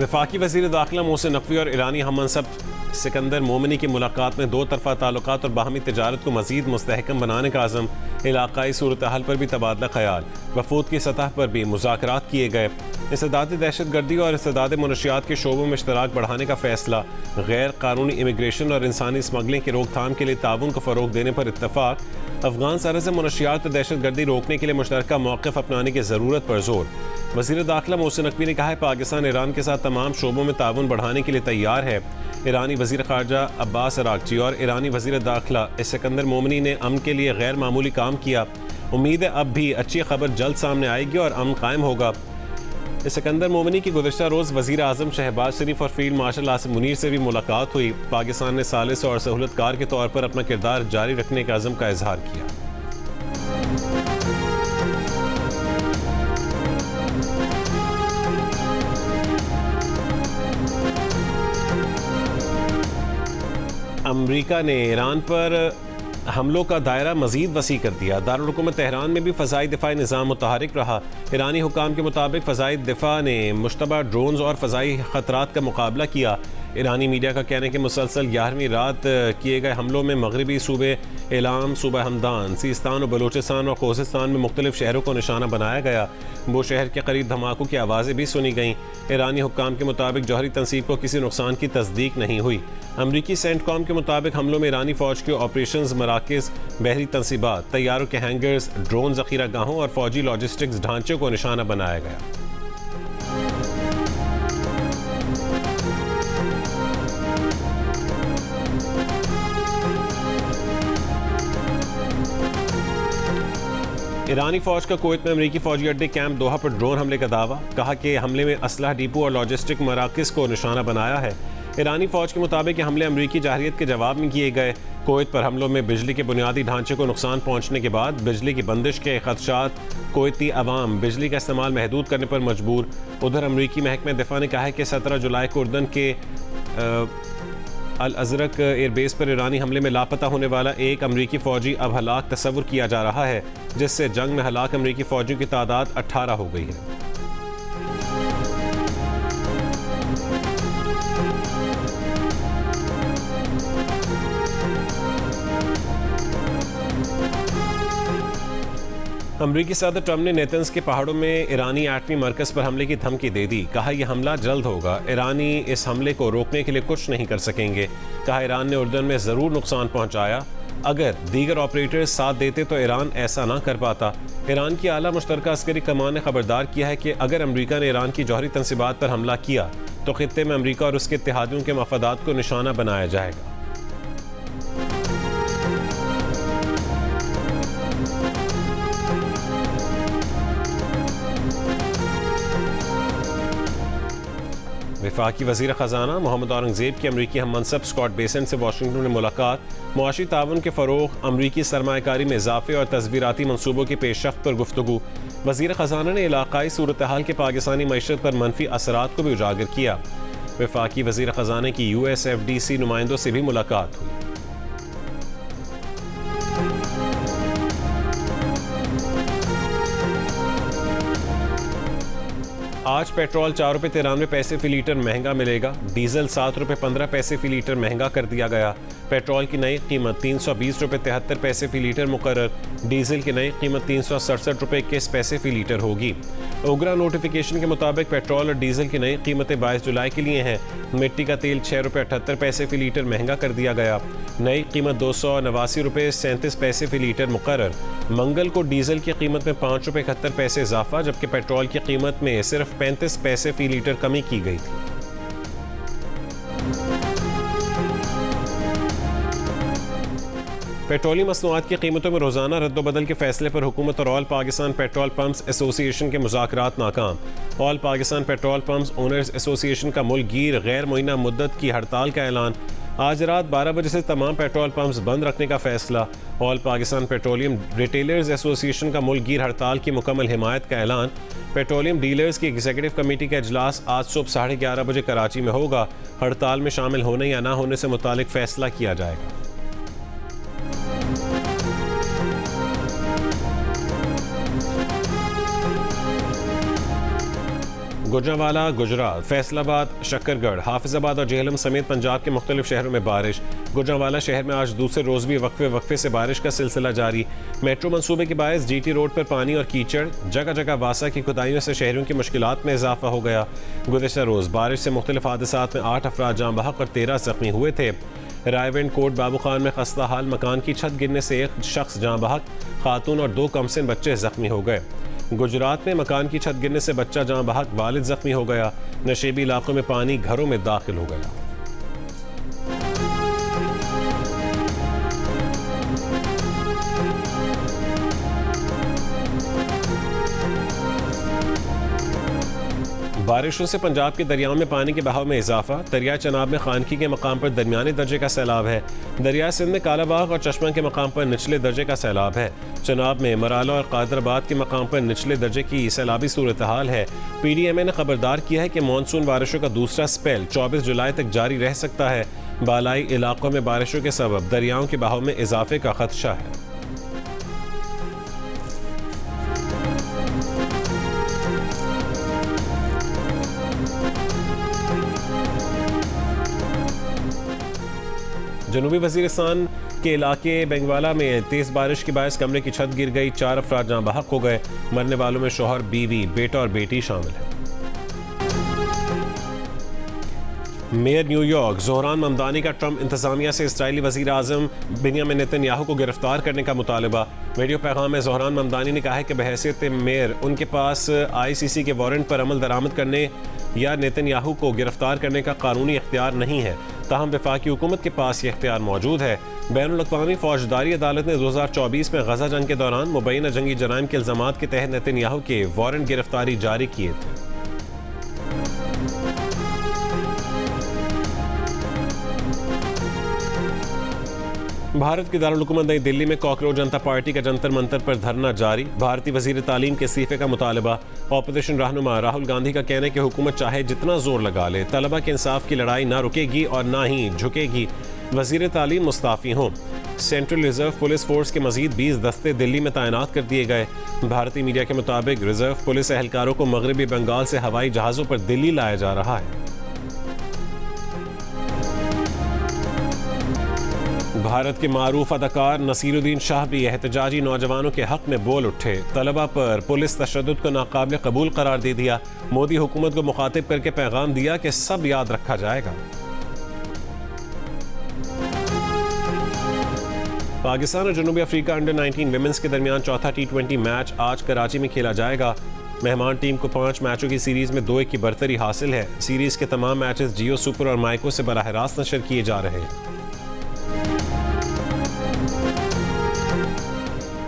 वफाकी वज़ीर दाखिला मोहसिन नकवी और ईरानी हममनसब सिकंदर मोमिनी की मुलाकात में दो तरफ़ा ताल्लुकात और बाहमी तिजारत को मज़ीद मुस्तहकम बनाने का आज़म, इलाक़ाई सूरत हाल पर भी तबादला ख़याल, वफूद की सतह पर भी मुज़ाकरात किए गए। इस्तेदाद दहशत गर्दी और इस्तेदाद मनशियात के शोबों में इश्तराक बढ़ाने का फ़ैसला, गैर कानूनी इमिग्रेशन और इंसानी स्मगलिंग की रोकथाम के लिए ताउन को फ़रोग़ देने पर इत्तफ़ाक़, अफ़गान सरहद से मनशियात दहशत गर्दी रोकने के लिए मुश्तरका मौक़िफ़ अपनाने की ज़रूरत पर जोर। वज़ीर दाखिला मोहसिन नकवी ने कहा है पाकिस्तान ईरान के साथ तमाम शोबों में ताउन बढ़ाने के लिए तैयार है। ईरानी वज़ीर ख़ारजा अब्बास अराग़ची और ईरानी वज़ीर दाखिला सिकंदर मोमिनी ने अमन के लिए गैर मामूली काम किया। उम्मीद है अब भी अच्छी खबर जल्द सामने आएगी और अमन कायम होगा। सिकंदर मोमिनी की गुज़िश्ता रोज़ वज़ीर आज़म शहबाज शरीफ और फील्ड मार्शल आसिम मुनीर से भी मुलाकात हुई। पाकिस्तान ने सालिस और सहूलतकार के तौर पर अपना किरदार जारी रखने के अज़म का इजहार किया। अमरीका ने ईरान पर हमलों का दायरा मज़ीद वसी कर दिया। दारुल हुकूमत तेहरान में भी फ़ज़ाई दिफ़ाई निज़ाम मुतहरिक रहा। ईरानी हुकाम के मुताबिक फ़ज़ाई दिफ़ा ने मुश्तबा ड्रोन्स और फ़ज़ाई ख़तरात का मुकाबला किया। ईरानी मीडिया का कहना है कि मुसलसल 11वीं रात किए गए हमलों में मगरबी सूबे एलाम, सूबा हमदान, सीस्तान और बलूचिस्तान और खोजिस्तान में मुख्तलिफ शहरों को निशाना बनाया गया। वो शहर के करीब धमाकों की आवाज़ें भी सुनी गईं। ईरानी हुक्काम के मुताबिक जौहरी तनसीब को किसी नुकसान की तस्दीक नहीं हुई। अमरीकी सेंटकॉम के मुताबिक हमलों में ईरानी फ़ौज के ऑपरेशंस, मराकज़, बहरी तनसीबात, तैयारों के हैंगर्स, ड्रोन ज़ख़ीरा गाहों और फ़ौजी लॉजिस्टिक्स ढांचे को निशाना बनाया गया। ईरानी फ़ौज का कुवैत में अमरीकी फ़ौजी अड्डे कैंप दोहा पर ड्रोन हमले का दावा। कहा कि हमले में असलह डिपो और लॉजिस्टिक मराकज़ को निशाना बनाया है। ईरानी फ़ौज के मुताबिक ये हमले अमरीकी जाहिरियत के जवाब में किए गए। कुवैत पर हमलों में बिजली के बुनियादी ढांचे को नुकसान पहुँचने के बाद बिजली की बंदिश के ख़दशात, कुवैती अवाम बिजली का इस्तेमाल महदूद करने पर मजबूर। उधर अमरीकी महकमे दिफ़ा ने कहा है कि 17 जुलाई को उर्दन के अल अज़रक एयरबेस पर ईरानी हमले में लापता होने वाला एक अमरीकी फ़ौजी अब हलाक तस्वुर किया जा रहा है, जिससे जंग में हलाक अमरीकी फ़ौजियों की तादाद 18 हो गई है। अमरीकी सदर ट्रंप ने नेतन्स के पहाड़ों में ईरानी एटमी मरकज़ पर हमले की धमकी दे दी। कहा यह हमला जल्द होगा। ईरानी इस हमले को रोकने के लिए कुछ नहीं कर सकेंगे। कहा ईरान ने उर्दन में ज़रूर नुकसान पहुंचाया। अगर दीगर ऑपरेटर्स साथ देते तो ईरान ऐसा ना कर पाता। ईरान की आला मुश्तरका अस्करी कमान ने खबरदार किया है कि अगर अमरीका ने ईरान की जौहरी तनसीबात पर हमला किया तो खित्ते में अमरीका और उसके इत्तेहादियों के मफादात को निशाना बनाया जाएगा। वफाकी वज़ीर ख़ज़ाना मोहम्मद औरंगज़ेब की अमरीकी हममनसब स्कॉट बेसेंट से वाशिंगटन में मुलाकात। मुआशी ताउन के फ़रोग़, अमरीकी सरमायाकारी में इज़ाफ़े और तस्वीराती मनसूबों की पेशरफ़्त पर गुफ्तगू। वज़ीर ख़ज़ाना ने इलाक़ाई सूरत हाल के पाकिस्तानी मईशत पर मनफी असरात को भी उजागर किया। वफाकी वज़ीर ख़ज़ाना की USFDC नुमाइंदों से भी मुलाकात हुई। आज पेट्रोल 4 रुपये 93 पैसे फ़ी लीटर महंगा मिलेगा। डीजल 7 रुपये 15 पैसे फ़ी लीटर महंगा कर दिया गया। पेट्रोल की नई कीमत 320 रुपये 73 पैसे फ़ी लीटर मुकर्रर। डीजल की नई कीमत 367 रुपये 21 पैसे फ़ी लीटर होगी। ओगरा नोटिफिकेशन के मुताबिक पेट्रोल और डीजल की नई कीमतें 22 जुलाई के लिए हैं। मिट्टी का तेल 6 रुपये 78 पैसे फ़ी लीटर महंगा कर दिया गया। नई कीमत 289 रुपये 37 पैसे फ़ी लीटर मुकर्रर। मंगल को डीजल की कीमत में 5 रुपये 71 पैसे इजाफा, जबकि पेट्रोल की कीमत में सिर्फ 35 पैसे फ़ी लीटर कमी की गई थी। पेट्रोलियम मसनूआत की कीमतों में रोज़ाना रद्दोबदल के फैसले पर हुकूमत और all Pakistan petrol pumps association के मुज़ाकरात नाकाम। All Pakistan petrol pumps owners association का मुल्क गिर गैर मुइना मुद्दत की हड़ताल का ऐलान। आज रात 12 बजे से तमाम पेट्रोल पंप्स बंद रखने का फैसला। All Pakistan petroleum retailers association का मुल्क गिर हड़ताल की मुकम्मल हिमायत का ऐलान। पेट्रोलियम डीलर्स की एग्जीक्यूटिव कमेटी का इजलास आज सुबह 11:30 बजे कराची में होगा। हड़ताल में शामिल होने या ना होने से मुतालिक फैसला किया जाएगा। गुजरांवाला, गुजरात, फैसलाबाद, शक्करगढ़, हाफिजाबाद और जेहलम समेत पंजाब के मुख्तलिफ शहरों में बारिश। गुजरांवाला शहर में आज दूसरे रोज़ भी वक्फे से बारिश का सिलसिला जारी। मेट्रो मंसूबे के बायस GT रोड पर पानी और कीचड़, जगह जगह वासा की खुदाइयों से शहरियों की मुश्किलात में इजाफा हो गया। गुज़िश्ता रोज़ बारिश से मुख्तलिफ हादसात में 8 अफराद जाँ बहक और 13 जख्मी हुए थे। रायवेंड कोट बाबू खान में खस्ता हाल मकान की छत गिरने से एक शख्स जाँ बहक, खातून और 2 कमसिन बच्चे जख्मी हो गए। गुजरात में मकान की छत गिरने से बच्चा जाँ बहक, वालिद जख्मी हो गया। नशेबी इलाकों में पानी घरों में दाखिल हो गया। बारिशों से पंजाब के दरियाओं में पानी के बहाव में इजाफा। दरिया चनाब में खानकी के मकाम पर दरमियाने दर्जे का सैलाब है। दरिया सिंध में कालाबाग और चश्मा के मकाम पर निचले दर्जे का सैलाब है। चनाब में मराला और कादराबाद के मकाम पर निचले दर्जे की सैलाबी सूरत हाल है। PDMA ने खबरदार किया है कि मानसून बारिशों का दूसरा स्पेल 24 जुलाई तक जारी रह सकता है। बालाई इलाकों में बारिशों के सबब दरियाओं के बहाव में इजाफे का खदशा है। जनूबी वजीरिस्तान के इलाके बेंगवाला में तेज़ बारिश के बायस कमरे की छत गिर गई। 4 अफराद जाँ बहक हो गए। मरने वालों में शौहर, बीवी, बेटा और बेटी शामिल है। मेयर न्यूयॉर्क ज़ोहरान ममदानी का ट्रंप इंतजामिया से इस्राईली वज़ीर आज़म बेंयामिन नेतन्याहू को गिरफ्तार करने का मुतालबा। वीडियो पैगाम में ज़ोहरान ममदानी ने कहा है कि बहैसियत मेयर उनके पास ICC के वारंट पर अमल दरामद करने या नेतन्याहू को गिरफ्तार करने का कानूनी इख्तियार नहीं है। ताहम वफाकी हुकूमत के पास ये इख्तियार मौजूद है। बैनुल-अक़वामी फौजदारी अदालत ने 2024 में गजा जंग के दौरान मुबैना जंगी जराइम के इल्ज़ामात के तहत नेतन्याहू के वारंट गिरफ्तारी जारी किए थे। भारत की दारुल-हुकूमत नई दिल्ली में कॉकरोच जनता पार्टी का जंतर मंतर पर धरना जारी। भारतीय वजीर तालीम के इस्तीफे का मुतालबा। ऑपोजिशन रहनुमा राहुल गांधी का कहना है कि हुकूमत चाहे जितना जोर लगा ले, तलबा के इंसाफ की लड़ाई ना रुकेगी और ना ही झुकेगी। वजीर तालीम मुस्ताफ़ी हों। सेंट्रल रिजर्व पुलिस फोर्स के मजीद 20 दस्ते दिल्ली में तैनात कर दिए गए। भारतीय मीडिया के मुताबिक रिजर्व पुलिस एहलकारों को मगरबी बंगाल से हवाई जहाज़ों पर दिल्ली लाया जा रहा है। भारत के मारूफ अदाकार नसीरुद्दीन शाह भी एहतजाजी नौजवानों के हक में बोल उठे। तलबा पर पुलिस तशद्दुद को नाकाबिल कबूल करार दे दिया। मोदी हुकूमत को मुखातिब करके पैगाम दिया कि सब याद रखा जाएगा। पाकिस्तान और जनूबी अफ्रीका अंडर-19 विमेंस के दरमियान चौथा T20 मैच आज कराची में खेला जाएगा। मेहमान टीम को 5 मैचों की सीरीज में 2-1 की बरतरी हासिल है। सीरीज के तमाम मैचेस जियो सुपर और माइको से बराह रास्त नशर किए जा रहे हैं।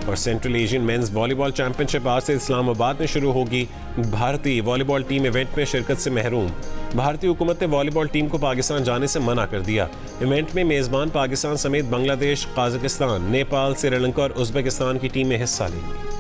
और Central Asian men's volleyball championship आज से इस्लामाबाद में शुरू होगी। भारतीय वॉलीबॉल टीम इवेंट में शिरकत से महरूम। भारतीय हुकूमत ने वॉलीबॉल टीम को पाकिस्तान जाने से मना कर दिया। इवेंट में मेज़बान पाकिस्तान समेत बांग्लादेश, कजाकिस्तान, नेपाल, श्रीलंका और उज़्बेकिस्तान की टीमें हिस्सा लेंगी।